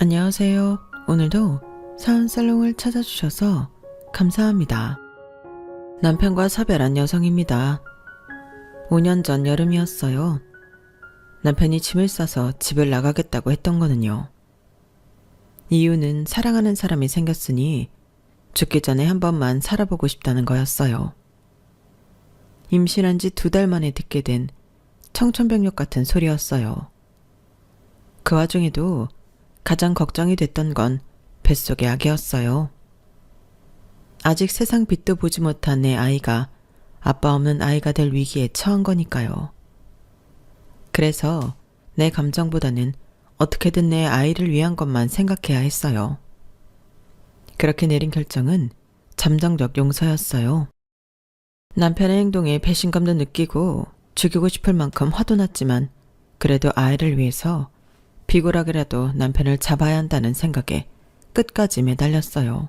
안녕하세요. 오늘도 사은살롱을 찾아주셔서 감사합니다. 남편과 사별한 여성입니다. 5년 전 여름이었어요. 남편이 짐을 싸서 집을 나가겠다고 했던 거는요. 이유는 사랑하는 사람이 생겼으니 죽기 전에 한 번만 살아보고 싶다는 거였어요. 임신한 지 2달 만에 듣게 된 청천벽력 같은 소리였어요. 그 와중에도 가장 걱정이 됐던 건 뱃속의 아기였어요. 아직 세상 빛도 보지 못한 내 아이가 아빠 없는 아이가 될 위기에 처한 거니까요. 그래서 내 감정보다는 어떻게든 내 아이를 위한 것만 생각해야 했어요. 그렇게 내린 결정은 잠정적 용서였어요. 남편의 행동에 배신감도 느끼고 죽이고 싶을 만큼 화도 났지만 그래도 아이를 위해서 비굴하게라도 남편을 잡아야 한다는 생각에 끝까지 매달렸어요.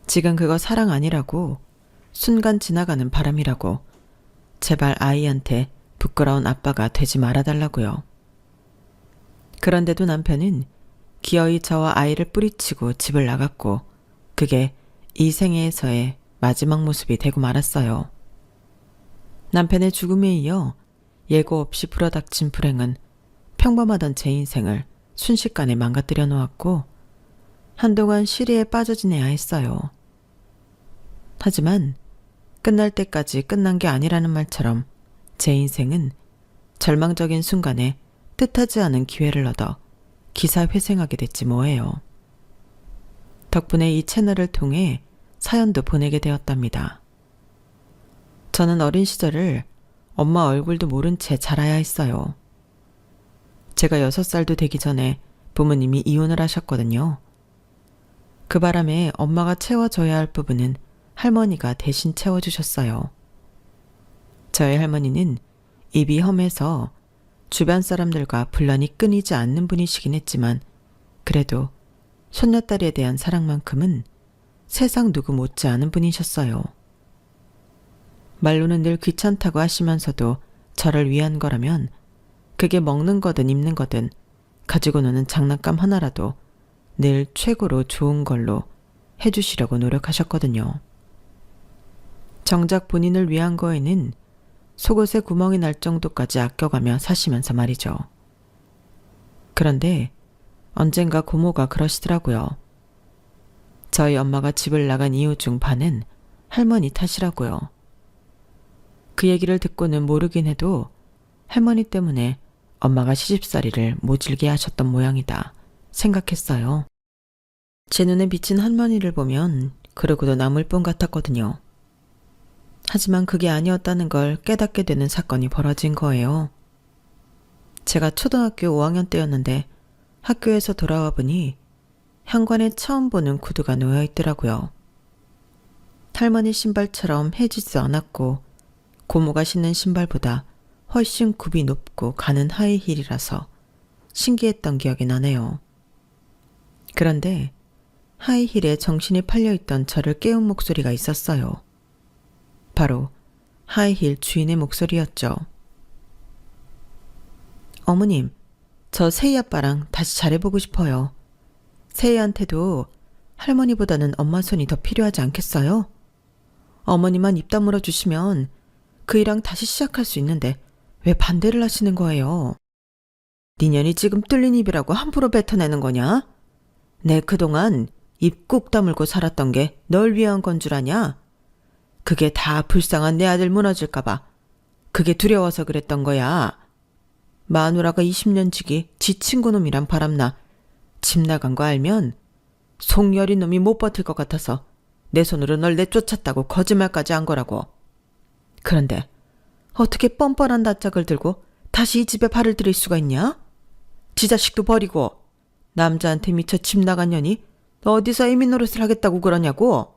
지금 그거 사랑 아니라고, 순간 지나가는 바람이라고, 제발 아이한테 부끄러운 아빠가 되지 말아달라고요. 그런데도 남편은 기어이 저와 아이를 뿌리치고 집을 나갔고 그게 이 생애에서의 마지막 모습이 되고 말았어요. 남편의 죽음에 이어 예고 없이 불어닥친 불행은 평범하던 제 인생을 순식간에 망가뜨려 놓았고 한동안 시리에 빠져 지내야 했어요. 하지만 끝날 때까지 끝난 게 아니라는 말처럼 제 인생은 절망적인 순간에 뜻하지 않은 기회를 얻어 기사회생하게 됐지 뭐예요. 덕분에 이 채널을 통해 사연도 보내게 되었답니다. 저는 어린 시절을 엄마 얼굴도 모른 채 자라야 했어요. 제가 6살도 되기 전에 부모님이 이혼을 하셨거든요. 그 바람에 엄마가 채워줘야 할 부분은 할머니가 대신 채워주셨어요. 저희 할머니는 입이 험해서 주변 사람들과 분란이 끊이지 않는 분이시긴 했지만 그래도 손녀딸에 대한 사랑만큼은 세상 누구 못지 않은 분이셨어요. 말로는 늘 귀찮다고 하시면서도 저를 위한 거라면 그게 먹는 거든 입는 거든 가지고 노는 장난감 하나라도 늘 최고로 좋은 걸로 해주시려고 노력하셨거든요. 정작 본인을 위한 거에는 속옷에 구멍이 날 정도까지 아껴가며 사시면서 말이죠. 그런데 언젠가 고모가 그러시더라고요. 저희 엄마가 집을 나간 이유 중 반은 할머니 탓이라고요. 그 얘기를 듣고는 모르긴 해도 할머니 때문에 엄마가 시집살이를 모질게 하셨던 모양이다 생각했어요. 제 눈에 비친 할머니를 보면 그러고도 남을 뿐 같았거든요. 하지만 그게 아니었다는 걸 깨닫게 되는 사건이 벌어진 거예요. 제가 초등학교 5학년 때였는데 학교에서 돌아와 보니 현관에 처음 보는 구두가 놓여 있더라고요. 할머니 신발처럼 해지지 않았고 고모가 신는 신발보다 훨씬 굽이 높고 가는 하이힐이라서 신기했던 기억이 나네요. 그런데 하이힐에 정신이 팔려있던 저를 깨운 목소리가 있었어요. 바로 하이힐 주인의 목소리였죠. 어머님, 저 세희 아빠랑 다시 잘해보고 싶어요. 세희한테도 할머니보다는 엄마 손이 더 필요하지 않겠어요? 어머니만 입 다물어 주시면 그이랑 다시 시작할 수 있는데 왜 반대를 하시는 거예요? 니년이 지금 뚫린 입이라고 함부로 뱉어내는 거냐? 내 그동안 입 꾹 다물고 살았던 게 널 위한 건 줄 아냐? 그게 다 불쌍한 내 아들 무너질까봐 그게 두려워서 그랬던 거야. 마누라가 20년 지기 지 친구 놈이랑 바람나 집 나간 거 알면 속여린 놈이 못 버틸 것 같아서 내 손으로 널 내쫓았다고 거짓말까지 한 거라고. 그런데 어떻게 뻔뻔한 낯짝을 들고 다시 이 집에 발을 들일 수가 있냐? 지 자식도 버리고 남자한테 미쳐 집 나간 년이 어디서 애미 노릇을 하겠다고 그러냐고.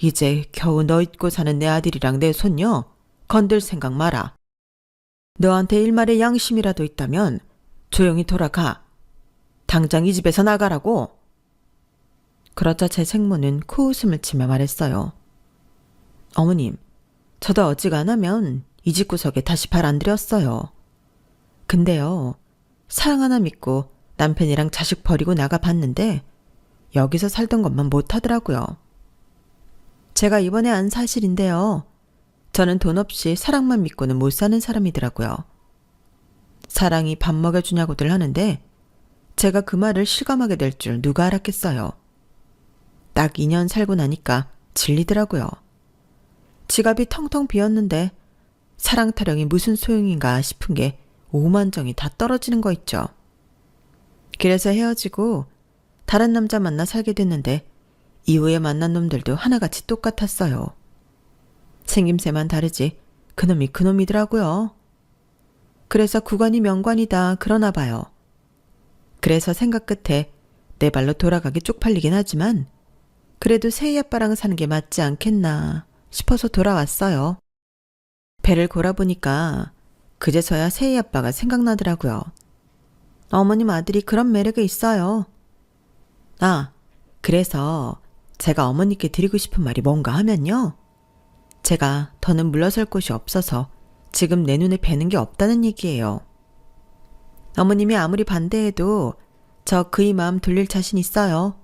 이제 겨우 너 잊고 사는 내 아들이랑 내 손녀 건들 생각 마라. 너한테 일말의 양심이라도 있다면 조용히 돌아가. 당장 이 집에서 나가라고. 그러자 제 생모는 코웃음을 치며 말했어요. 어머님, 저도 어지간하면 이 집 구석에 다시 발 안 들였어요. 근데요, 사랑 하나 믿고 남편이랑 자식 버리고 나가 봤는데 여기서 살던 것만 못하더라고요. 제가 이번에 안 사실인데요. 저는 돈 없이 사랑만 믿고는 못 사는 사람이더라고요. 사랑이 밥 먹여주냐고들 하는데 제가 그 말을 실감하게 될 줄 누가 알았겠어요. 딱 2년 살고 나니까 질리더라고요. 지갑이 텅텅 비었는데 사랑 타령이 무슨 소용인가 싶은 게 오만정이 다 떨어지는 거 있죠. 그래서 헤어지고 다른 남자 만나 살게 됐는데 이후에 만난 놈들도 하나같이 똑같았어요. 생김새만 다르지 그놈이 그놈이더라고요. 그래서 구관이 명관이다 그러나 봐요. 그래서 생각 끝에 내 발로 돌아가기 쪽팔리긴 하지만 그래도 세희 아빠랑 사는 게 맞지 않겠나 싶어서 돌아왔어요. 배를 골아보니까 그제서야 세희 아빠가 생각나더라고요. 어머님 아들이 그런 매력이 있어요. 아, 그래서 제가 어머니께 드리고 싶은 말이 뭔가 하면요. 제가 더는 물러설 곳이 없어서 지금 내 눈에 뵈는 게 없다는 얘기예요. 어머님이 아무리 반대해도 저 그이 마음 돌릴 자신 있어요.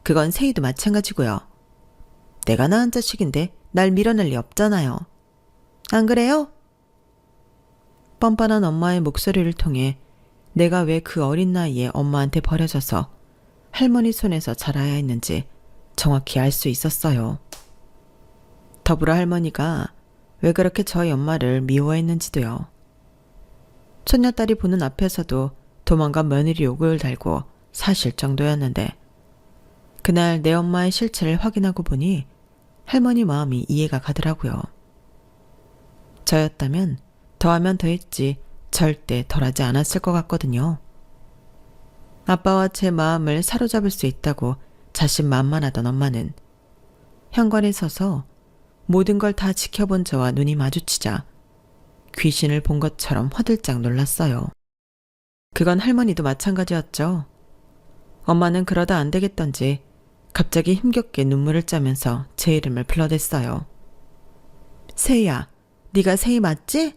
그건 세희도 마찬가지고요. 내가 낳은 자식인데 날 밀어낼 리 없잖아요. 안 그래요? 뻔뻔한 엄마의 목소리를 통해 내가 왜 그 어린 나이에 엄마한테 버려져서 할머니 손에서 자라야 했는지 정확히 알 수 있었어요. 더불어 할머니가 왜 그렇게 저희 엄마를 미워했는지도요. 손녀딸이 보는 앞에서도 도망간 며느리 욕을 달고 사실 정도였는데 그날 내 엄마의 실체를 확인하고 보니 할머니 마음이 이해가 가더라고요. 저였다면 더하면 더했지 절대 덜하지 않았을 것 같거든요. 아빠와 제 마음을 사로잡을 수 있다고 자신만만하던 엄마는 현관에 서서 모든 걸 다 지켜본 저와 눈이 마주치자 귀신을 본 것처럼 화들짝 놀랐어요. 그건 할머니도 마찬가지였죠. 엄마는 그러다 안 되겠던지 갑자기 힘겹게 눈물을 짜면서 제 이름을 불러댔어요. 세희야, 네가 세희 맞지?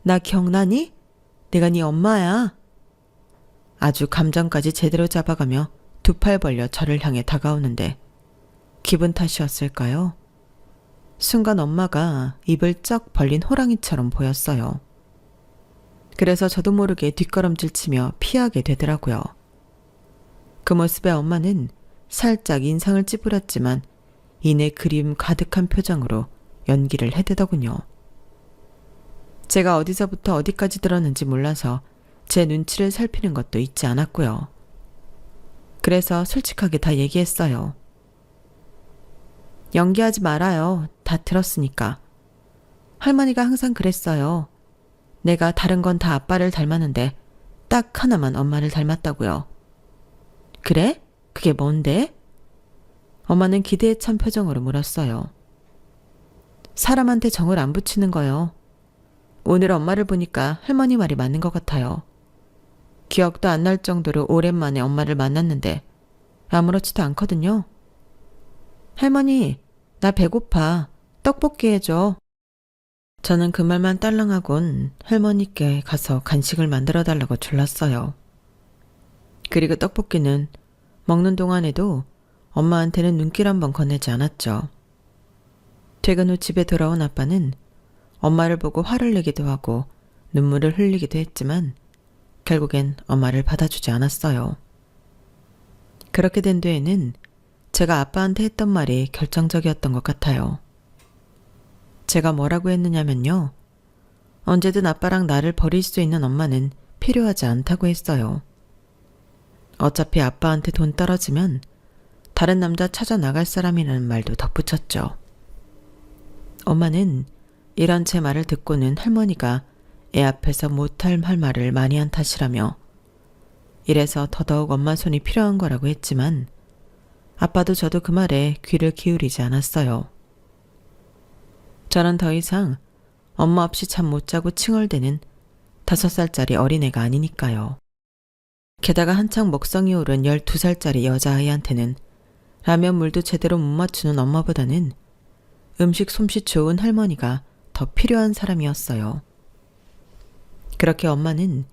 나 기억나니? 내가 네 엄마야. 아주 감정까지 제대로 잡아가며 두 팔 벌려 저를 향해 다가오는데 기분 탓이었을까요? 순간 엄마가 입을 쩍 벌린 호랑이처럼 보였어요. 그래서 저도 모르게 뒷걸음질 치며 피하게 되더라고요. 그 모습에 엄마는 살짝 인상을 찌푸렸지만 이내 그림 가득한 표정으로 연기를 해대더군요. 제가 어디서부터 어디까지 들었는지 몰라서 제 눈치를 살피는 것도 잊지 않았고요. 그래서 솔직하게 다 얘기했어요. 연기하지 말아요. 다 들었으니까. 할머니가 항상 그랬어요. 내가 다른 건 다 아빠를 닮았는데 딱 하나만 엄마를 닮았다고요. 그래? 그게 뭔데? 엄마는 기대에 찬 표정으로 물었어요. 사람한테 정을 안 붙이는 거요. 오늘 엄마를 보니까 할머니 말이 맞는 것 같아요. 기억도 안 날 정도로 오랜만에 엄마를 만났는데 아무렇지도 않거든요. 할머니, 나 배고파. 떡볶이 해줘. 저는 그 말만 딸랑하곤 할머니께 가서 간식을 만들어 달라고 졸랐어요. 그리고 떡볶이는 먹는 동안에도 엄마한테는 눈길 한번 건네지 않았죠. 퇴근 후 집에 돌아온 아빠는 엄마를 보고 화를 내기도 하고 눈물을 흘리기도 했지만 결국엔 엄마를 받아주지 않았어요. 그렇게 된 뒤에는 제가 아빠한테 했던 말이 결정적이었던 것 같아요. 제가 뭐라고 했느냐면요. 언제든 아빠랑 나를 버릴 수 있는 엄마는 필요하지 않다고 했어요. 어차피 아빠한테 돈 떨어지면 다른 남자 찾아 나갈 사람이라는 말도 덧붙였죠. 엄마는 이런 제 말을 듣고는 할머니가 애 앞에서 못할 할 말을 많이 한 탓이라며 이래서 더더욱 엄마 손이 필요한 거라고 했지만 아빠도 저도 그 말에 귀를 기울이지 않았어요. 저는 더 이상 엄마 없이 잠 못 자고 칭얼대는 5살짜리 어린애가 아니니까요. 게다가 한창 먹성이 오른 12살짜리 여자아이한테는 라면 물도 제대로 못 맞추는 엄마보다는 음식 솜씨 좋은 할머니가 더 필요한 사람이었어요. 그렇게 엄마는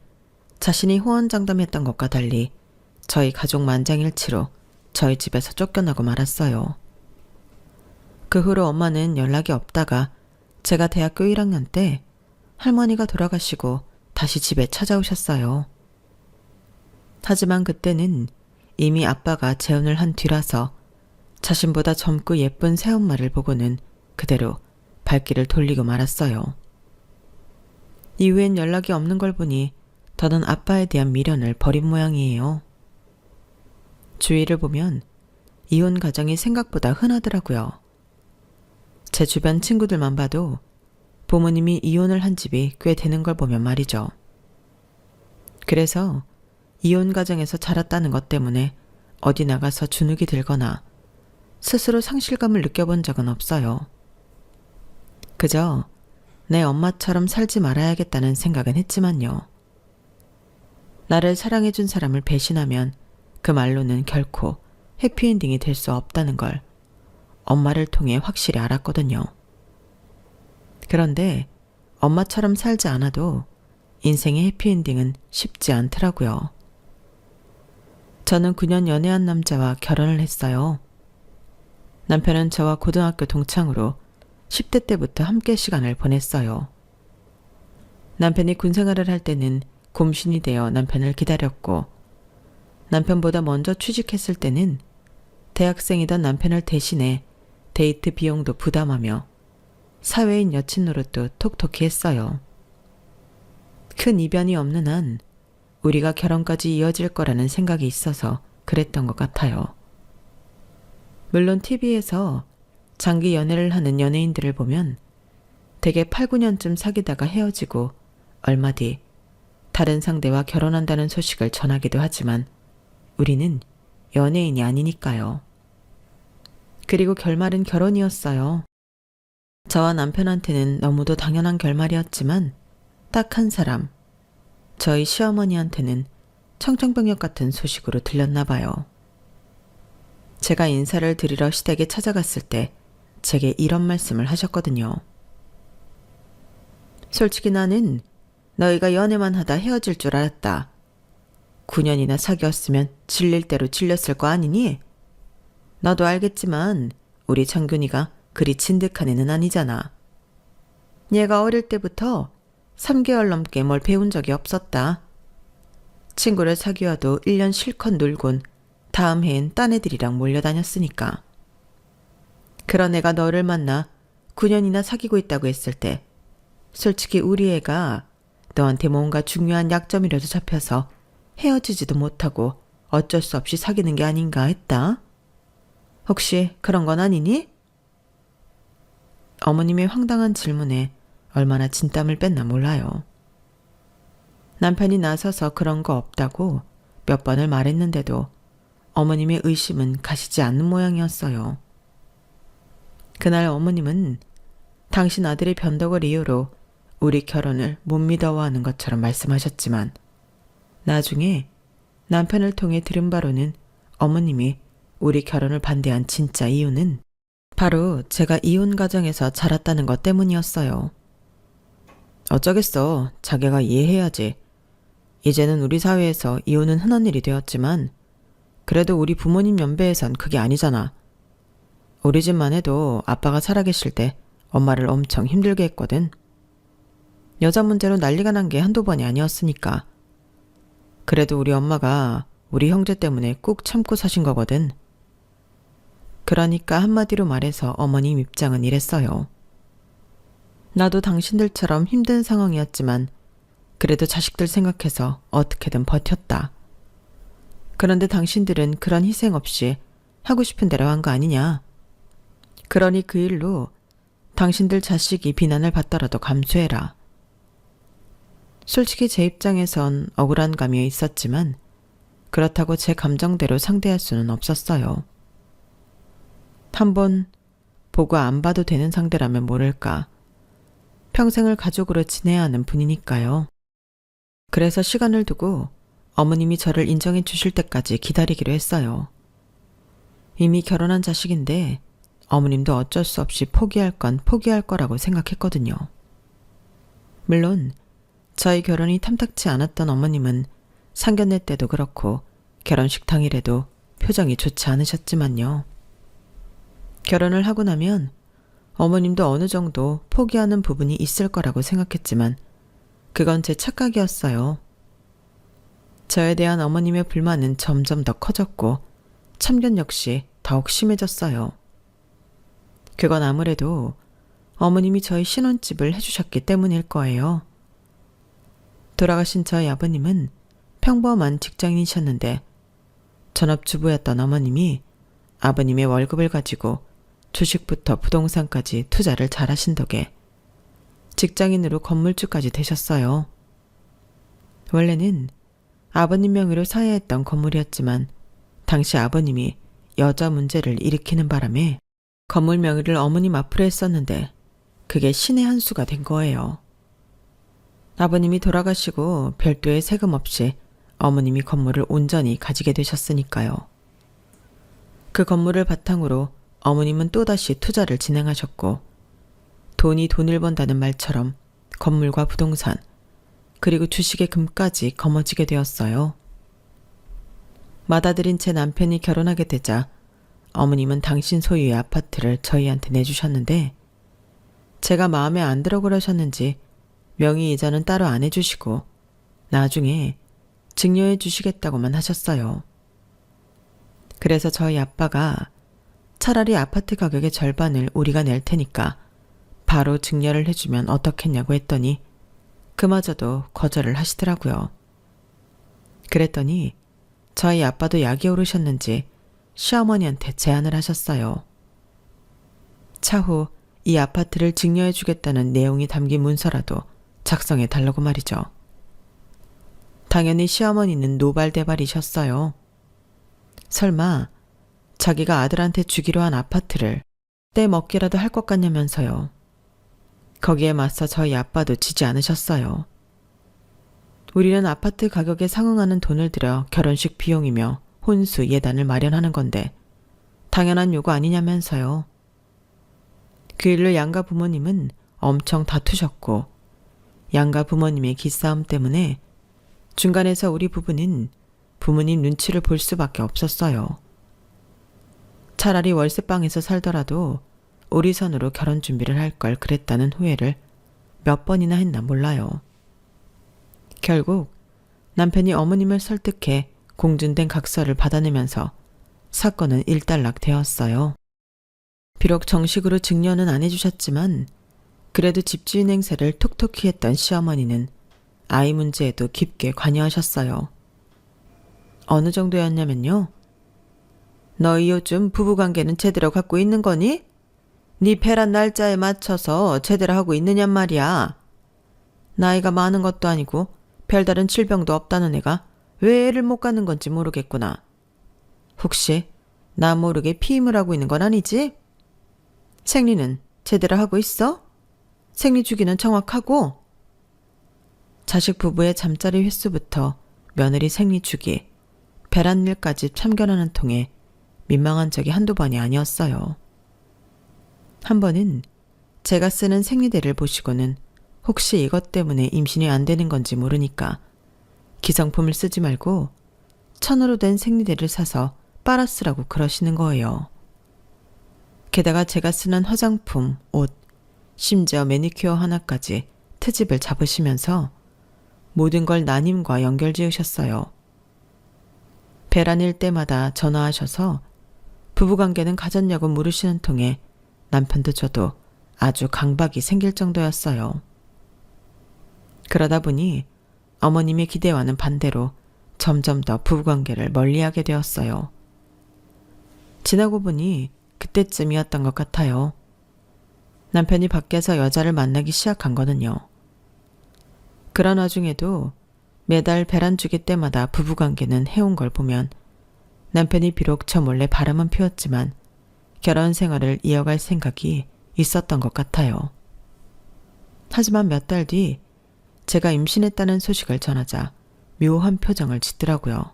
자신이 호언장담했던 것과 달리 저희 가족 만장일치로 저희 집에서 쫓겨나고 말았어요. 그 후로 엄마는 연락이 없다가 제가 대학교 1학년 때 할머니가 돌아가시고 다시 집에 찾아오셨어요. 하지만 그때는 이미 아빠가 재혼을 한 뒤라서 자신보다 젊고 예쁜 새엄마를 보고는 그대로 발길을 돌리고 말았어요. 이후엔 연락이 없는 걸 보니 더는 아빠에 대한 미련을 버린 모양이에요. 주위를 보면 이혼 가정이 생각보다 흔하더라고요. 제 주변 친구들만 봐도 부모님이 이혼을 한 집이 꽤 되는 걸 보면 말이죠. 그래서 이혼 가정에서 자랐다는 것 때문에 어디 나가서 주눅이 들거나 스스로 상실감을 느껴본 적은 없어요. 그저 내 엄마처럼 살지 말아야겠다는 생각은 했지만요. 나를 사랑해준 사람을 배신하면 그 말로는 결코 해피엔딩이 될 수 없다는 걸 엄마를 통해 확실히 알았거든요. 그런데 엄마처럼 살지 않아도 인생의 해피엔딩은 쉽지 않더라고요. 저는 9년 연애한 남자와 결혼을 했어요. 남편은 저와 고등학교 동창으로 10대 때부터 함께 시간을 보냈어요. 남편이 군생활을 할 때는 곰신이 되어 남편을 기다렸고, 남편보다 먼저 취직했을 때는 대학생이던 남편을 대신해 데이트 비용도 부담하며 사회인 여친 노릇도 톡톡히 했어요. 큰 이변이 없는 한 우리가 결혼까지 이어질 거라는 생각이 있어서 그랬던 것 같아요. 물론 TV에서 장기 연애를 하는 연예인들을 보면 대개 8, 9년쯤 사귀다가 헤어지고 얼마 뒤 다른 상대와 결혼한다는 소식을 전하기도 하지만 우리는 연예인이 아니니까요. 그리고 결말은 결혼이었어요. 저와 남편한테는 너무도 당연한 결말이었지만 딱 한 사람, 저희 시어머니한테는 청정병력 같은 소식으로 들렸나 봐요. 제가 인사를 드리러 시댁에 찾아갔을 때 제게 이런 말씀을 하셨거든요. 솔직히 나는 너희가 연애만 하다 헤어질 줄 알았다. 9년이나 사귀었으면 질릴 대로 질렸을 거 아니니? 너도 알겠지만 우리 창균이가 그리 진득한 애는 아니잖아. 얘가 어릴 때부터 3개월 넘게 뭘 배운 적이 없었다. 친구를 사귀어도 1년 실컷 놀곤 다음 해엔 딴 애들이랑 몰려다녔으니까. 그런 애가 너를 만나 9년이나 사귀고 있다고 했을 때 솔직히 우리 애가 너한테 뭔가 중요한 약점이라도 잡혀서 헤어지지도 못하고 어쩔 수 없이 사귀는 게 아닌가 했다. 혹시 그런 건 아니니? 어머님의 황당한 질문에 얼마나 진땀을 뺐나 몰라요. 남편이 나서서 그런 거 없다고 몇 번을 말했는데도 어머님의 의심은 가시지 않는 모양이었어요. 그날 어머님은 당신 아들의 변덕을 이유로 우리 결혼을 못 믿어워하는 것처럼 말씀하셨지만 나중에 남편을 통해 들은 바로는 어머님이 우리 결혼을 반대한 진짜 이유는 바로 제가 이혼 가정에서 자랐다는 것 때문이었어요. 어쩌겠어. 자기가 이해해야지. 이제는 우리 사회에서 이혼은 흔한 일이 되었지만 그래도 우리 부모님 연배에선 그게 아니잖아. 우리 집만 해도 아빠가 살아계실 때 엄마를 엄청 힘들게 했거든. 여자 문제로 난리가 난 게 한두 번이 아니었으니까. 그래도 우리 엄마가 우리 형제 때문에 꾹 참고 사신 거거든. 그러니까 한마디로 말해서 어머님 입장은 이랬어요. 나도 당신들처럼 힘든 상황이었지만 그래도 자식들 생각해서 어떻게든 버텼다. 그런데 당신들은 그런 희생 없이 하고 싶은 대로 한 거 아니냐. 그러니 그 일로 당신들 자식이 비난을 받더라도 감수해라. 솔직히 제 입장에선 억울한 감이 있었지만 그렇다고 제 감정대로 상대할 수는 없었어요. 한번 보고 안 봐도 되는 상대라면 모를까. 평생을 가족으로 지내야 하는 분이니까요. 그래서 시간을 두고 어머님이 저를 인정해 주실 때까지 기다리기로 했어요. 이미 결혼한 자식인데 어머님도 어쩔 수 없이 포기할 건 포기할 거라고 생각했거든요. 물론 저희 결혼이 탐탁치 않았던 어머님은 상견례 때도 그렇고 결혼식 당일에도 표정이 좋지 않으셨지만요. 결혼을 하고 나면 어머님도 어느 정도 포기하는 부분이 있을 거라고 생각했지만 그건 제 착각이었어요. 저에 대한 어머님의 불만은 점점 더 커졌고 참견 역시 더욱 심해졌어요. 그건 아무래도 어머님이 저희 신혼집을 해주셨기 때문일 거예요. 돌아가신 저희 아버님은 평범한 직장인이셨는데 전업주부였던 어머님이 아버님의 월급을 가지고 주식부터 부동산까지 투자를 잘하신 덕에 직장인으로 건물주까지 되셨어요. 원래는 아버님 명의로 사야했던 건물이었지만 당시 아버님이 여자 문제를 일으키는 바람에 건물 명의를 어머님 앞으로 했었는데 그게 신의 한 수가 된 거예요. 아버님이 돌아가시고 별도의 세금 없이 어머님이 건물을 온전히 가지게 되셨으니까요. 그 건물을 바탕으로 어머님은 또다시 투자를 진행하셨고 돈이 돈을 번다는 말처럼 건물과 부동산 그리고 주식의 금까지 거머쥐게 되었어요. 맏아들인 제 남편이 결혼하게 되자 어머님은 당신 소유의 아파트를 저희한테 내주셨는데 제가 마음에 안 들어 그러셨는지 명의이자는 따로 안 해주시고 나중에 증여해 주시겠다고만 하셨어요. 그래서 저희 아빠가 차라리 아파트 가격의 절반을 우리가 낼 테니까 바로 증여를 해주면 어떻겠냐고 했더니 그마저도 거절을 하시더라고요. 그랬더니 저희 아빠도 약이 오르셨는지 시어머니한테 제안을 하셨어요. 차후 이 아파트를 증여해 주겠다는 내용이 담긴 문서라도 작성해 달라고 말이죠. 당연히 시어머니는 노발대발이셨어요. 설마 자기가 아들한테 주기로 한 아파트를 떼먹기라도 할 것 같냐면서요. 거기에 맞서 저희 아빠도 지지 않으셨어요. 우리는 아파트 가격에 상응하는 돈을 들여 결혼식 비용이며 혼수 예단을 마련하는 건데 당연한 요구 아니냐면서요. 그 일로 양가 부모님은 엄청 다투셨고 양가 부모님의 기싸움 때문에 중간에서 우리 부부는 부모님 눈치를 볼 수밖에 없었어요. 차라리 월세방에서 살더라도 우리 선으로 결혼 준비를 할 걸 그랬다는 후회를 몇 번이나 했나 몰라요. 결국 남편이 어머님을 설득해 공준된 각서를 받아내면서 사건은 일단락되었어요. 비록 정식으로 증여는 안 해주셨지만 그래도 집주인 행세를 톡톡히 했던 시어머니는 아이 문제에도 깊게 관여하셨어요. 어느 정도였냐면요. 너희 요즘 부부관계는 제대로 갖고 있는 거니? 네 배란 날짜에 맞춰서 제대로 하고 있느냔 말이야. 나이가 많은 것도 아니고 별다른 질병도 없다는 애가 왜 애를 못 갖는 건지 모르겠구나. 혹시 나 모르게 피임을 하고 있는 건 아니지? 생리는 제대로 하고 있어? 생리 주기는 정확하고? 자식 부부의 잠자리 횟수부터 며느리 생리 주기, 배란일까지 참견하는 통에 민망한 적이 한두 번이 아니었어요. 한 번은 제가 쓰는 생리대를 보시고는 혹시 이것 때문에 임신이 안 되는 건지 모르니까 기성품을 쓰지 말고 천으로 된 생리대를 사서 빨아 쓰라고 그러시는 거예요. 게다가 제가 쓰는 화장품, 옷, 심지어 매니큐어 하나까지 트집을 잡으시면서 모든 걸 나님과 연결 지으셨어요. 배란일 때마다 전화하셔서 부부관계는 가졌냐고 물으시는 통에 남편도 저도 아주 강박이 생길 정도였어요. 그러다 보니 어머님의 기대와는 반대로 점점 더 부부관계를 멀리하게 되었어요. 지나고 보니 그때쯤이었던 것 같아요. 남편이 밖에서 여자를 만나기 시작한 거는요. 그런 와중에도 매달 배란 주기 때마다 부부관계는 해온 걸 보면 남편이 비록 저 몰래 바람은 피웠지만 결혼 생활을 이어갈 생각이 있었던 것 같아요. 하지만 몇 달 뒤 제가 임신했다는 소식을 전하자 묘한 표정을 짓더라고요.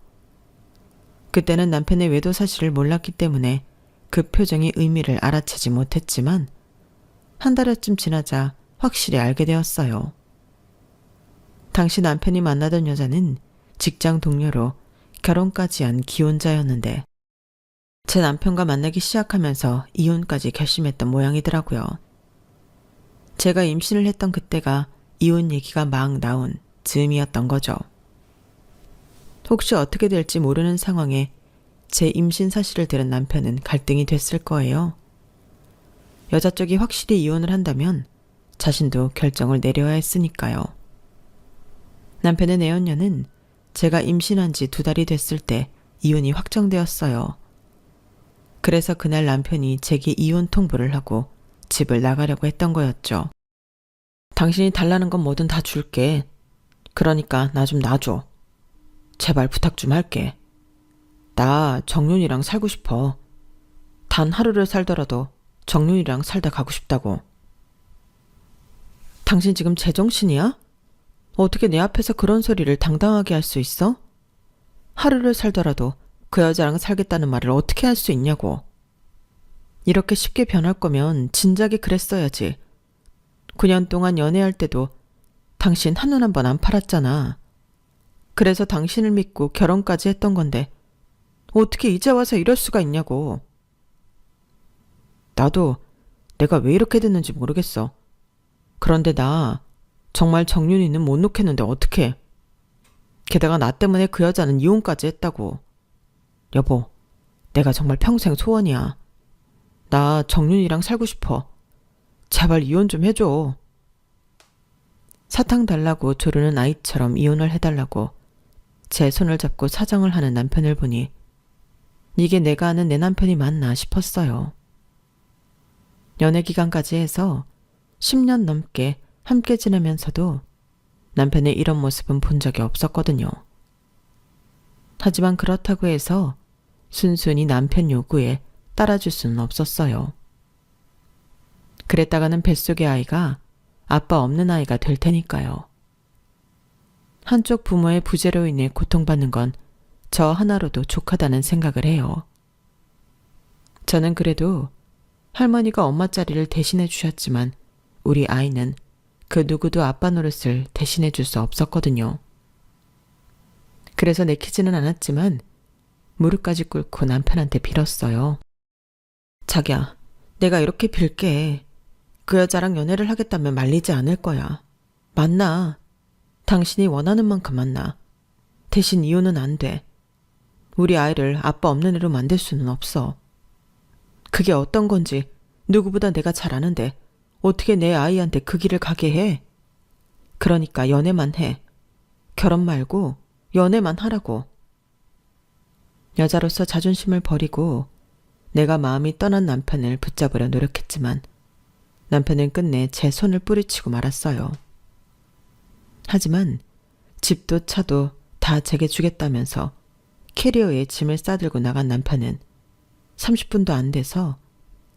그때는 남편의 외도 사실을 몰랐기 때문에 그 표정의 의미를 알아채지 못했지만 한 달여쯤 지나자 확실히 알게 되었어요. 당시 남편이 만나던 여자는 직장 동료로 결혼까지 한 기혼자였는데 제 남편과 만나기 시작하면서 이혼까지 결심했던 모양이더라고요. 제가 임신을 했던 그때가 이혼 얘기가 막 나온 즈음이었던 거죠. 혹시 어떻게 될지 모르는 상황에 제 임신 사실을 들은 남편은 갈등이 됐을 거예요. 여자 쪽이 확실히 이혼을 한다면 자신도 결정을 내려야 했으니까요. 남편의 내연녀는 제가 임신한 지 2달이 됐을 때 이혼이 확정되었어요. 그래서 그날 남편이 제게 이혼 통보를 하고 집을 나가려고 했던 거였죠. 당신이 달라는 건 뭐든 다 줄게. 그러니까 나 좀 놔줘. 제발 부탁 좀 할게. 나 정윤이랑 살고 싶어. 단 하루를 살더라도 정윤이랑 살다 가고 싶다고. 당신 지금 제정신이야? 어떻게 내 앞에서 그런 소리를 당당하게 할 수 있어? 하루를 살더라도 그 여자랑 살겠다는 말을 어떻게 할 수 있냐고. 이렇게 쉽게 변할 거면 진작에 그랬어야지. 9년 동안 연애할 때도 당신 한눈 한 번 안 팔았잖아. 그래서 당신을 믿고 결혼까지 했던 건데 어떻게 이제 와서 이럴 수가 있냐고. 나도 내가 왜 이렇게 됐는지 모르겠어. 그런데 나 정말 정윤이는 못 놓겠는데 어떡해. 게다가 나 때문에 그 여자는 이혼까지 했다고. 여보, 내가 정말 평생 소원이야. 나 정윤이랑 살고 싶어. 제발 이혼 좀 해줘. 사탕 달라고 조르는 아이처럼 이혼을 해달라고 제 손을 잡고 사정을 하는 남편을 보니 이게 내가 아는 내 남편이 맞나 싶었어요. 연애 기간까지 해서 10년 넘게 함께 지내면서도 남편의 이런 모습은 본 적이 없었거든요. 하지만 그렇다고 해서 순순히 남편 요구에 따라줄 수는 없었어요. 그랬다가는 뱃속의 아이가 아빠 없는 아이가 될 테니까요. 한쪽 부모의 부재로 인해 고통받는 건 저 하나로도 족하다는 생각을 해요. 저는 그래도 할머니가 엄마 자리를 대신해 주셨지만 우리 아이는 그 누구도 아빠 노릇을 대신해 줄 수 없었거든요. 그래서 내키지는 않았지만 무릎까지 꿇고 남편한테 빌었어요. 자기야, 내가 이렇게 빌게. 그 여자랑 연애를 하겠다면 말리지 않을 거야. 만나. 당신이 원하는 만큼 만나. 대신 이혼은 안 돼. 우리 아이를 아빠 없는 애로 만들 수는 없어. 그게 어떤 건지 누구보다 내가 잘 아는데 어떻게 내 아이한테 그 길을 가게 해? 그러니까 연애만 해. 결혼 말고 연애만 하라고. 여자로서 자존심을 버리고 내가 마음이 떠난 남편을 붙잡으려 노력했지만 남편은 끝내 제 손을 뿌리치고 말았어요. 하지만 집도 차도 다 제게 주겠다면서 캐리어에 짐을 싸들고 나간 남편은 30분도 안 돼서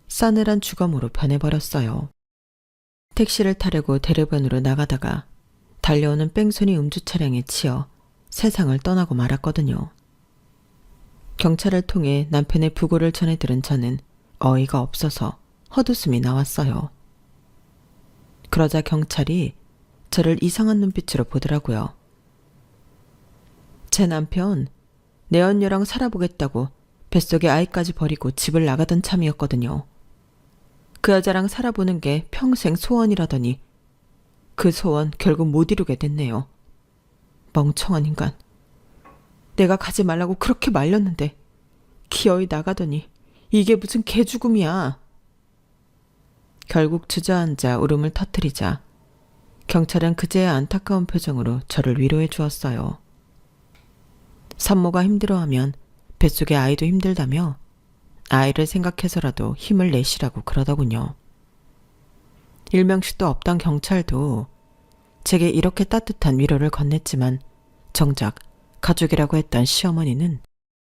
싸늘한 주검으로 변해버렸어요. 택시를 타려고 대로변으로 나가다가 달려오는 뺑소니 음주 차량에 치여 세상을 떠나고 말았거든요. 경찰을 통해 남편의 부고를 전해 들은 저는 어이가 없어서 헛웃음이 나왔어요. 그러자 경찰이 저를 이상한 눈빛으로 보더라고요. 제 남편 내연녀랑 살아보겠다고 뱃속에 아이까지 버리고 집을 나가던 참이었거든요. 그 여자랑 살아보는 게 평생 소원이라더니 그 소원 결국 못 이루게 됐네요. 멍청한 인간. 내가 가지 말라고 그렇게 말렸는데 기어이 나가더니 이게 무슨 개죽음이야. 결국 주저앉아 울음을 터뜨리자 경찰은 그제야 안타까운 표정으로 저를 위로해 주었어요. 산모가 힘들어하면 뱃속의 아이도 힘들다며 아이를 생각해서라도 힘을 내시라고 그러더군요. 일명씩도 없던 경찰도 제게 이렇게 따뜻한 위로를 건넸지만 정작 가족이라고 했던 시어머니는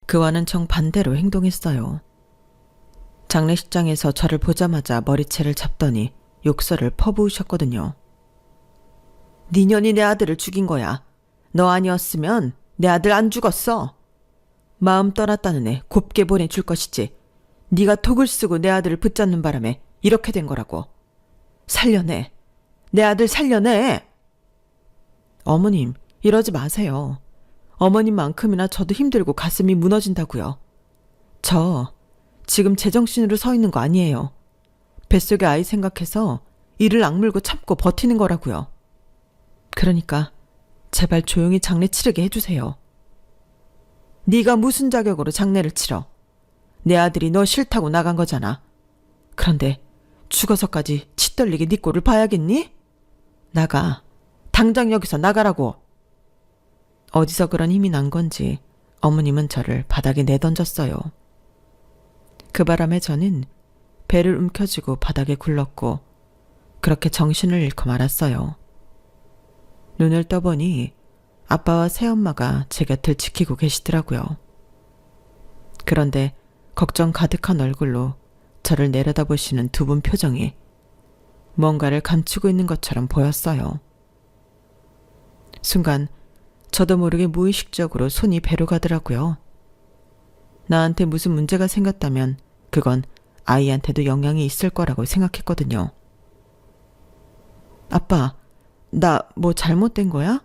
그와는 정반대로 행동했어요. 장례식장에서 저를 보자마자 머리채를 잡더니 욕설을 퍼부으셨거든요. 네 년이 내 아들을 죽인 거야. 너 아니었으면 내 아들 안 죽었어. 마음 떠났다는 애 곱게 보내줄 것이지. 네가 독을 쓰고 내 아들을 붙잡는 바람에 이렇게 된 거라고. 살려내. 내 아들 살려내. 어머님, 이러지 마세요. 어머님만큼이나 저도 힘들고 가슴이 무너진다고요. 저 지금 제정신으로 서 있는 거 아니에요. 뱃속의 아이 생각해서 이를 악물고 참고 버티는 거라고요. 그러니까 제발 조용히 장례 치르게 해주세요. 네가 무슨 자격으로 장례를 치러? 내 아들이 너 싫다고 나간 거잖아. 그런데 죽어서까지 치떨리게 네 꼴을 봐야겠니? 나가. 당장 여기서 나가라고. 어디서 그런 힘이 난 건지 어머님은 저를 바닥에 내던졌어요. 그 바람에 저는 배를 움켜쥐고 바닥에 굴렀고 그렇게 정신을 잃고 말았어요. 눈을 떠보니 아빠와 새엄마가 제 곁을 지키고 계시더라고요. 그런데 걱정 가득한 얼굴로 저를 내려다보시는 두 분 표정이 뭔가를 감추고 있는 것처럼 보였어요. 순간 저도 모르게 무의식적으로 손이 배로 가더라고요. 나한테 무슨 문제가 생겼다면 그건 아이한테도 영향이 있을 거라고 생각했거든요. 아빠, 나 뭐 잘못된 거야?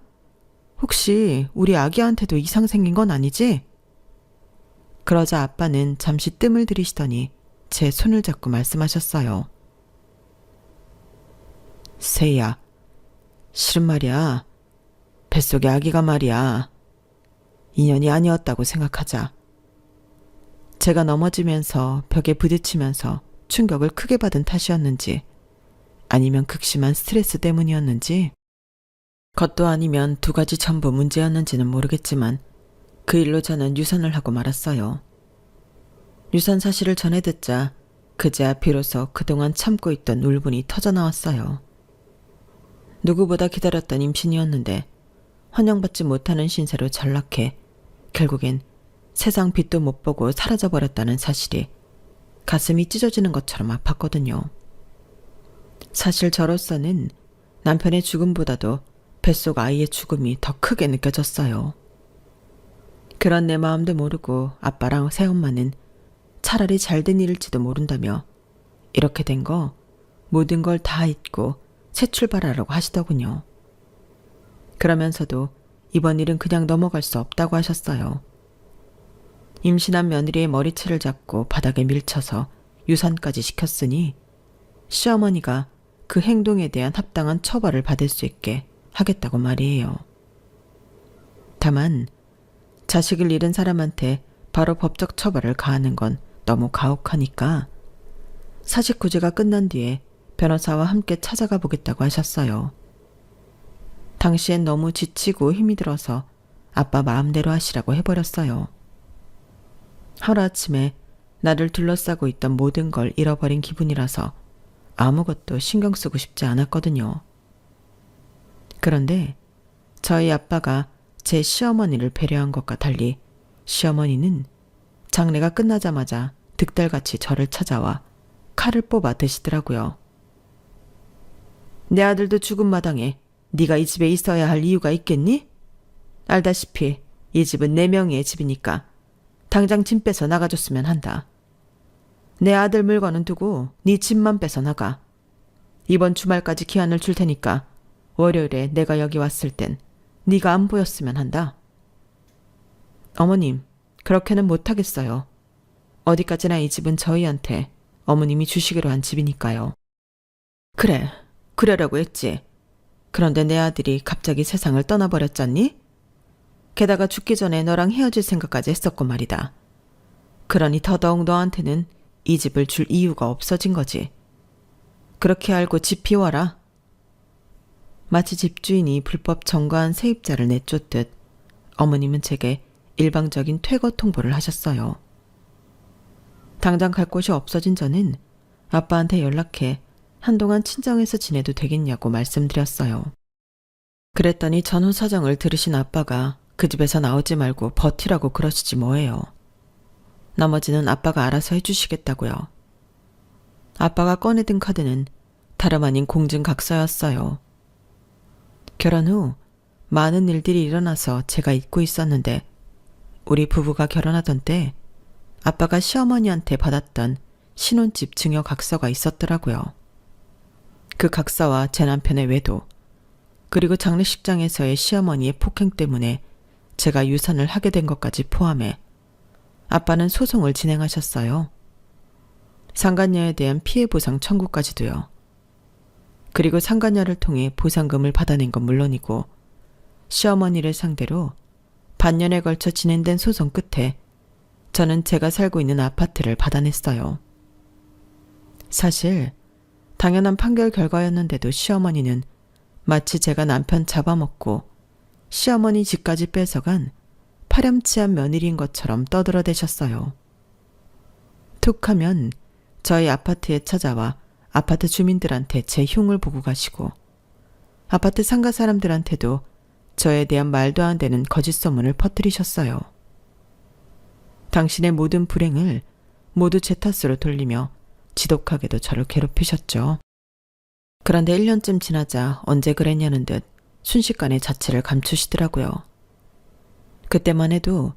혹시 우리 아기한테도 이상 생긴 건 아니지? 그러자 아빠는 잠시 뜸을 들이시더니 제 손을 잡고 말씀하셨어요. 세희야, 실은 말이야. 뱃속의 아기가 말이야. 인연이 아니었다고 생각하자. 제가 넘어지면서 벽에 부딪히면서 충격을 크게 받은 탓이었는지 아니면 극심한 스트레스 때문이었는지 그것도 아니면 두 가지 전부 문제였는지는 모르겠지만 그 일로 저는 유산을 하고 말았어요. 유산 사실을 전해 듣자 그제야 비로소 그동안 참고 있던 울분이 터져나왔어요. 누구보다 기다렸던 임신이었는데 환영받지 못하는 신세로 전락해 결국엔 세상 빛도 못 보고 사라져버렸다는 사실이 가슴이 찢어지는 것처럼 아팠거든요. 사실 저로서는 남편의 죽음보다도 뱃속 아이의 죽음이 더 크게 느껴졌어요. 그런 내 마음도 모르고 아빠랑 새엄마는 차라리 잘된 일일지도 모른다며 이렇게 된 거 모든 걸 다 잊고 새 출발하라고 하시더군요. 그러면서도 이번 일은 그냥 넘어갈 수 없다고 하셨어요. 임신한 며느리의 머리채를 잡고 바닥에 밀쳐서 유산까지 시켰으니 시어머니가 그 행동에 대한 합당한 처벌을 받을 수 있게 하겠다고 말이에요. 다만 자식을 잃은 사람한테 바로 법적 처벌을 가하는 건 너무 가혹하니까 사식구제가 끝난 뒤에 변호사와 함께 찾아가 보겠다고 하셨어요. 당시엔 너무 지치고 힘이 들어서 아빠 마음대로 하시라고 해버렸어요. 하루아침에 나를 둘러싸고 있던 모든 걸 잃어버린 기분이라서 아무것도 신경 쓰고 싶지 않았거든요. 그런데 저희 아빠가 제 시어머니를 배려한 것과 달리 시어머니는 장례가 끝나자마자 득달같이 저를 찾아와 칼을 뽑아 드시더라고요. 내 아들도 죽은 마당에 네가 이 집에 있어야 할 이유가 있겠니? 알다시피 이 집은 내 명의의 집이니까 당장 짐 빼서 나가줬으면 한다. 내 아들 물건은 두고 네 집만 빼서 나가. 이번 주말까지 기한을 줄 테니까 월요일에 내가 여기 왔을 땐 네가 안 보였으면 한다. 어머님, 그렇게는 못하겠어요. 어디까지나 이 집은 저희한테 어머님이 주시기로 한 집이니까요. 그래, 그러려고 했지. 그런데 내 아들이 갑자기 세상을 떠나버렸잖니? 게다가 죽기 전에 너랑 헤어질 생각까지 했었고 말이다. 그러니 더더욱 너한테는 이 집을 줄 이유가 없어진 거지. 그렇게 알고 집 비워라. 마치 집주인이 불법 점거한 세입자를 내쫓듯 어머님은 제게 일방적인 퇴거 통보를 하셨어요. 당장 갈 곳이 없어진 저는 아빠한테 연락해 한동안 친정에서 지내도 되겠냐고 말씀드렸어요. 그랬더니 전후 사정을 들으신 아빠가 그 집에서 나오지 말고 버티라고 그러시지 뭐예요. 나머지는 아빠가 알아서 해주시겠다고요. 아빠가 꺼내든 카드는 다름 아닌 공증각서였어요. 결혼 후 많은 일들이 일어나서 제가 잊고 있었는데 우리 부부가 결혼하던 때 아빠가 시어머니한테 받았던 신혼집 증여 각서가 있었더라고요. 그 각서와 제 남편의 외도, 그리고 장례식장에서의 시어머니의 폭행 때문에 제가 유산을 하게 된 것까지 포함해 아빠는 소송을 진행하셨어요. 상간녀에 대한 피해 보상 청구까지도요. 그리고 상간녀를 통해 보상금을 받아낸 건 물론이고 시어머니를 상대로 반년에 걸쳐 진행된 소송 끝에 저는 제가 살고 있는 아파트를 받아냈어요. 사실 당연한 판결 결과였는데도 시어머니는 마치 제가 남편 잡아먹고 시어머니 집까지 뺏어간 파렴치한 며느리인 것처럼 떠들어대셨어요. 툭 하면 저희 아파트에 찾아와 아파트 주민들한테 제 흉을 보고 가시고 아파트 상가 사람들한테도 저에 대한 말도 안 되는 거짓 소문을 퍼뜨리셨어요. 당신의 모든 불행을 모두 제 탓으로 돌리며 지독하게도 저를 괴롭히셨죠. 그런데 1년쯤 지나자 언제 그랬냐는 듯 순식간에 자취를 감추시더라고요. 그때만 해도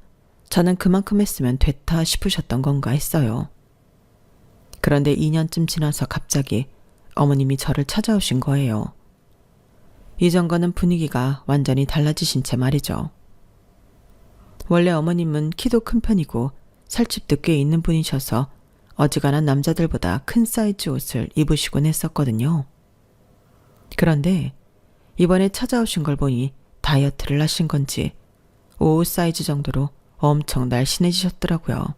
저는 그만큼 했으면 됐다 싶으셨던 건가 했어요. 그런데 2년쯤 지나서 갑자기 어머님이 저를 찾아오신 거예요. 이전과는 분위기가 완전히 달라지신 채 말이죠. 원래 어머님은 키도 큰 편이고 살집도 꽤 있는 분이셔서 어지간한 남자들보다 큰 사이즈 옷을 입으시곤 했었거든요. 그런데 이번에 찾아오신 걸 보니 다이어트를 하신 건지 5 사이즈 정도로 엄청 날씬해지셨더라고요.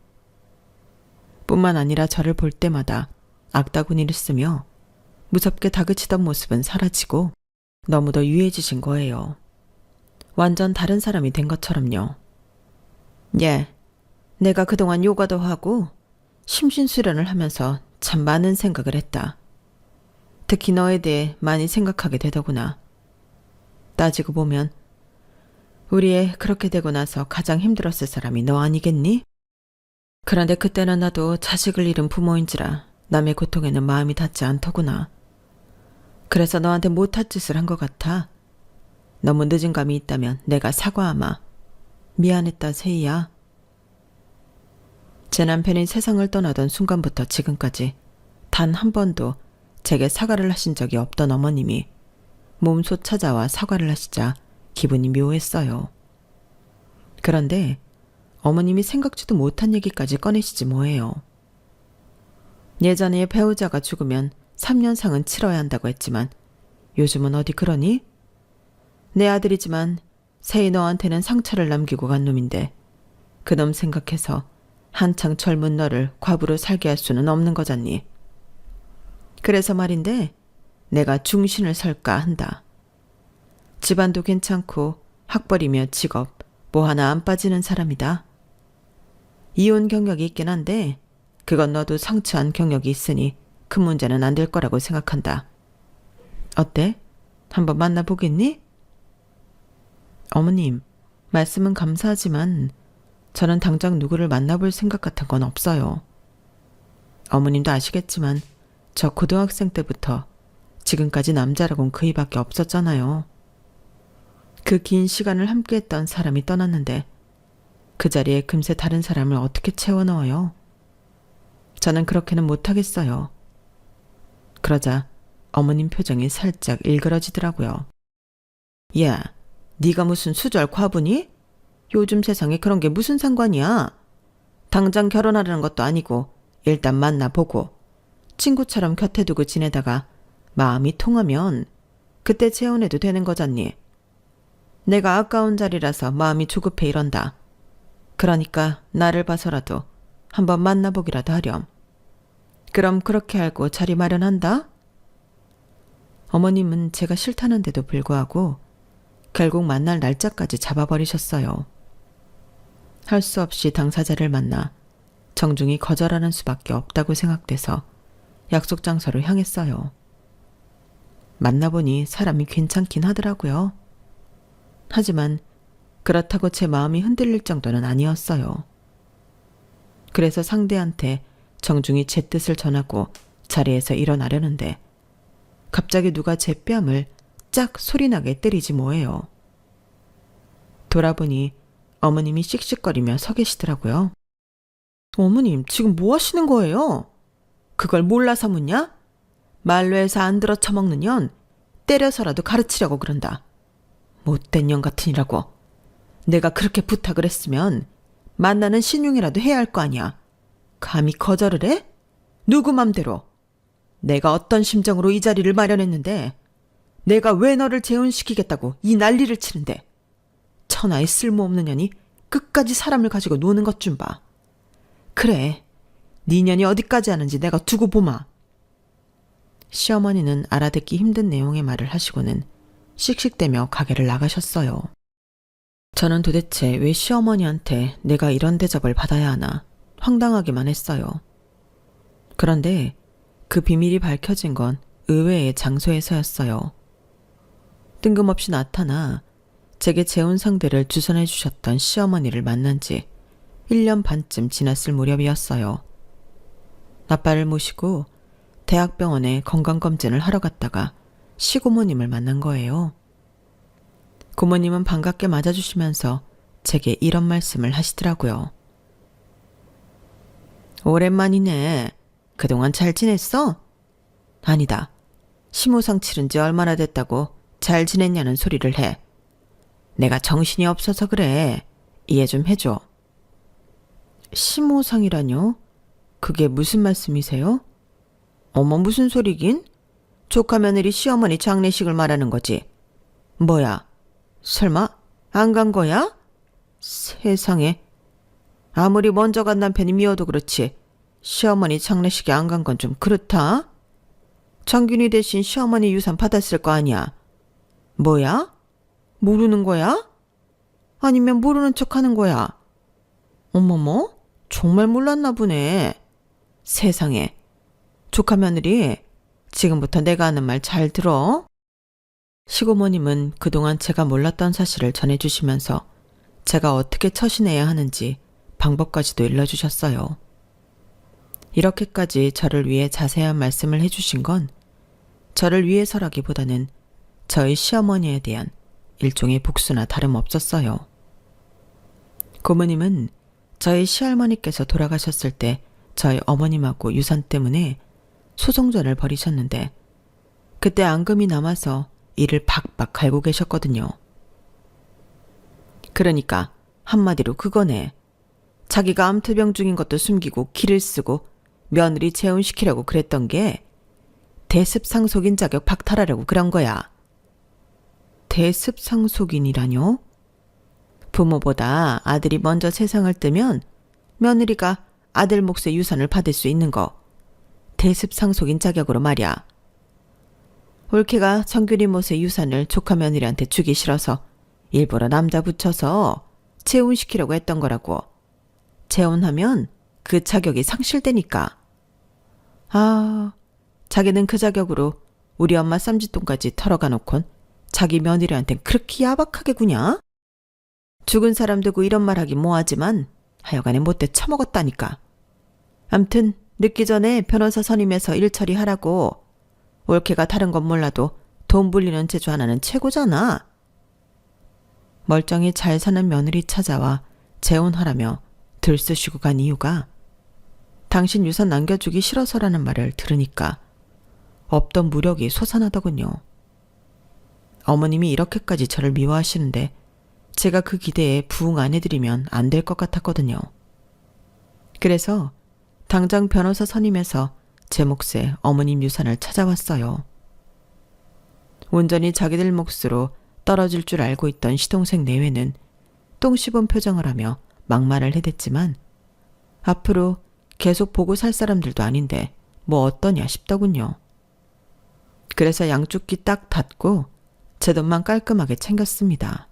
뿐만 아니라 저를 볼 때마다 악다구니를 쓰며 무섭게 다그치던 모습은 사라지고 너무도 유해지신 거예요. 완전 다른 사람이 된 것처럼요. 예, 내가 그동안 요가도 하고 심신수련을 하면서 참 많은 생각을 했다. 특히 너에 대해 많이 생각하게 되더구나. 따지고 보면 우리 애 그렇게 되고 나서 가장 힘들었을 사람이 너 아니겠니? 그런데 그때는 나도 자식을 잃은 부모인지라 남의 고통에는 마음이 닿지 않더구나. 그래서 너한테 못할 짓을 한 것 같아. 너무 늦은 감이 있다면 내가 사과하마. 미안했다, 세희야. 제 남편이 세상을 떠나던 순간부터 지금까지 단 한 번도 제게 사과를 하신 적이 없던 어머님이 몸소 찾아와 사과를 하시자 기분이 묘했어요. 그런데 어머님이 생각지도 못한 얘기까지 꺼내시지 뭐예요. 예전에 배우자가 죽으면 3년상은 치러야 한다고 했지만 요즘은 어디 그러니? 내 아들이지만 세희 너한테는 상처를 남기고 간 놈인데 그놈 생각해서 한창 젊은 너를 과부로 살게 할 수는 없는 거잖니. 그래서 말인데 내가 중신을 설까 한다. 집안도 괜찮고 학벌이며 직업 뭐 하나 안 빠지는 사람이다. 이혼 경력이 있긴 한데 그건 너도 상처한 경력이 있으니 큰 문제는 안 될 거라고 생각한다. 어때? 한번 만나보겠니? 어머님, 말씀은 감사하지만 저는 당장 누구를 만나볼 생각 같은 건 없어요. 어머님도 아시겠지만 저 고등학생 때부터 지금까지 남자라곤 그이밖에 없었잖아요. 그 긴 시간을 함께했던 사람이 떠났는데 그 자리에 금세 다른 사람을 어떻게 채워넣어요? 저는 그렇게는 못하겠어요. 그러자 어머님 표정이 살짝 일그러지더라고요. 야, 네가 무슨 수절 과부니? 요즘 세상에 그런 게 무슨 상관이야? 당장 결혼하려는 것도 아니고 일단 만나보고 친구처럼 곁에 두고 지내다가 마음이 통하면 그때 재혼해도 되는 거잖니. 내가 아까운 자리라서 마음이 조급해 이런다. 그러니까 나를 봐서라도 한번 만나보기라도 하렴. 그럼 그렇게 알고 자리 마련한다? 어머님은 제가 싫다는데도 불구하고 결국 만날 날짜까지 잡아버리셨어요. 할 수 없이 당사자를 만나 정중히 거절하는 수밖에 없다고 생각돼서 약속 장소로 향했어요. 만나보니 사람이 괜찮긴 하더라고요. 하지만 그렇다고 제 마음이 흔들릴 정도는 아니었어요. 그래서 상대한테 정중히 제 뜻을 전하고 자리에서 일어나려는데 갑자기 누가 제 뺨을 짝 소리나게 때리지 뭐예요. 돌아보니 어머님이 씩씩거리며 서 계시더라고요. 어머님, 지금 뭐 하시는 거예요? 그걸 몰라서 묻냐? 말로 해서 안 들어 처먹는 년 때려서라도 가르치려고 그런다. 못된 년 같으니라고. 내가 그렇게 부탁을 했으면 만나는 신용이라도 해야 할 거 아니야. 감히 거절을 해? 누구 맘대로. 내가 어떤 심정으로 이 자리를 마련했는데 내가 왜 너를 재혼시키겠다고 이 난리를 치는데 천하의 쓸모없는 년이 끝까지 사람을 가지고 노는 것 좀 봐. 그래, 네 년이 어디까지 하는지 내가 두고 보마. 시어머니는 알아듣기 힘든 내용의 말을 하시고는 씩씩대며 가게를 나가셨어요. 저는 도대체 왜 시어머니한테 내가 이런 대접을 받아야 하나 황당하기만 했어요. 그런데 그 비밀이 밝혀진 건 의외의 장소에서였어요. 뜬금없이 나타나 제게 재혼 상대를 주선해 주셨던 시어머니를 만난 지 1년 반쯤 지났을 무렵이었어요. 아빠를 모시고 대학병원에 건강검진을 하러 갔다가 시고모님을 만난 거예요. 고모님은 반갑게 맞아주시면서 제게 이런 말씀을 하시더라고요. 오랜만이네. 그동안 잘 지냈어? 아니다. 심호상 치른 지 얼마나 됐다고 잘 지냈냐는 소리를 해. 내가 정신이 없어서 그래. 이해 좀 해줘. 심호상이라뇨? 그게 무슨 말씀이세요? 어머, 무슨 소리긴? 조카 며느리 시어머니 장례식을 말하는 거지. 뭐야? 설마 안 간 거야? 세상에. 아무리 먼저 간 남편이 미워도 그렇지 시어머니 장례식에 안 간 건 좀 그렇다. 장균이 대신 시어머니 유산 받았을 거 아니야. 뭐야? 모르는 거야? 아니면 모르는 척 하는 거야? 어머머, 정말 몰랐나 보네. 세상에. 조카 며느리, 지금부터 내가 하는 말 잘 들어. 시고모님은 그동안 제가 몰랐던 사실을 전해주시면서 제가 어떻게 처신해야 하는지 방법까지도 일러주셨어요. 이렇게까지 저를 위해 자세한 말씀을 해주신 건 저를 위해서라기보다는 저희 시어머니에 대한 일종의 복수나 다름없었어요. 고모님은 저희 시할머니께서 돌아가셨을 때 저희 어머님하고 유산 때문에 소송전을 벌이셨는데 그때 앙금이 남아서 이를 박박 갈고 계셨거든요. 그러니까 한마디로 그거네. 자기가 암투병 중인 것도 숨기고 기를 쓰고 며느리 재혼시키려고 그랬던 게 대습상속인 자격 박탈하려고 그런 거야. 대습상속인이라뇨? 부모보다 아들이 먼저 세상을 뜨면 며느리가 아들 몫의 유산을 받을 수 있는 거. 대습상속인 자격으로 말이야. 올케가 정균이 몫의 유산을 조카 며느리한테 주기 싫어서 일부러 남자 붙여서 재혼시키려고 했던 거라고. 재혼하면 그 자격이 상실되니까. 아, 자기는 그 자격으로 우리 엄마 쌈짓돈까지 털어가 놓곤 자기 며느리한텐 그렇게 야박하게 구냐? 죽은 사람 두고 이런 말 하긴 뭐하지만 하여간에 못돼 처먹었다니까. 암튼 늦기 전에 변호사 선임해서 일 처리하라고. 올케가 다른 건 몰라도 돈 불리는 재주 하나는 최고잖아. 멀쩡히 잘 사는 며느리 찾아와 재혼하라며 들쑤시고 간 이유가 당신 유산 남겨주기 싫어서라는 말을 들으니까 없던 무력이 솟아나더군요. 어머님이 이렇게까지 저를 미워하시는데 제가 그 기대에 부응 안 해드리면 안 될 것 같았거든요. 그래서 당장 변호사 선임해서 제 몫에 어머님 유산을 찾아왔어요. 온전히 자기들 몫으로 떨어질 줄 알고 있던 시동생 내외는 똥 씹은 표정을 하며 막말을 해댔지만 앞으로 계속 보고 살 사람들도 아닌데 뭐 어떠냐 싶더군요. 그래서 양쪽 귀 딱 닫고 제 돈만 깔끔하게 챙겼습니다.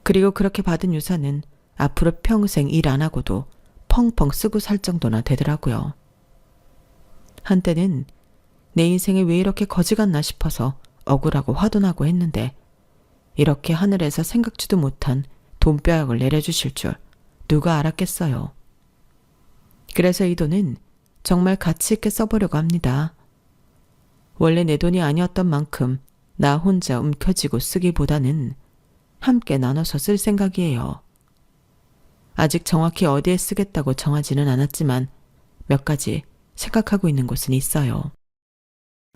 그리고 그렇게 받은 유산은 앞으로 평생 일 안 하고도 펑펑 쓰고 살 정도나 되더라고요. 한때는 내 인생에 왜 이렇게 거지 같나 싶어서 억울하고 화도 나고 했는데 이렇게 하늘에서 생각지도 못한 돈벼락을 내려주실 줄 누가 알았겠어요. 그래서 이 돈은 정말 가치 있게 써보려고 합니다. 원래 내 돈이 아니었던 만큼 나 혼자 움켜쥐고 쓰기보다는 함께 나눠서 쓸 생각이에요. 아직 정확히 어디에 쓰겠다고 정하지는 않았지만 몇 가지 생각하고 있는 곳은 있어요.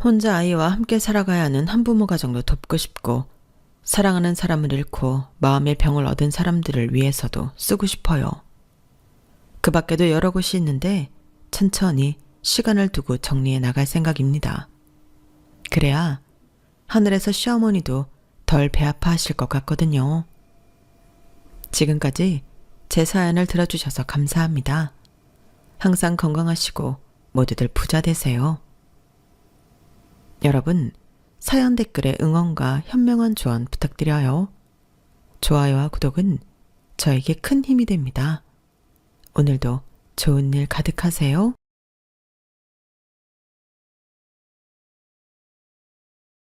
혼자 아이와 함께 살아가야 하는 한부모 가정도 돕고 싶고 사랑하는 사람을 잃고 마음의 병을 얻은 사람들을 위해서도 쓰고 싶어요. 그 밖에도 여러 곳이 있는데 천천히 시간을 두고 정리해 나갈 생각입니다. 그래야 하늘에서 시어머니도 덜 배 아파하실 것 같거든요. 지금까지 제 사연을 들어주셔서 감사합니다. 항상 건강하시고 모두들 부자 되세요. 여러분, 사연 댓글에 응원과 현명한 조언 부탁드려요. 좋아요와 구독은 저에게 큰 힘이 됩니다. 오늘도 좋은 일 가득하세요.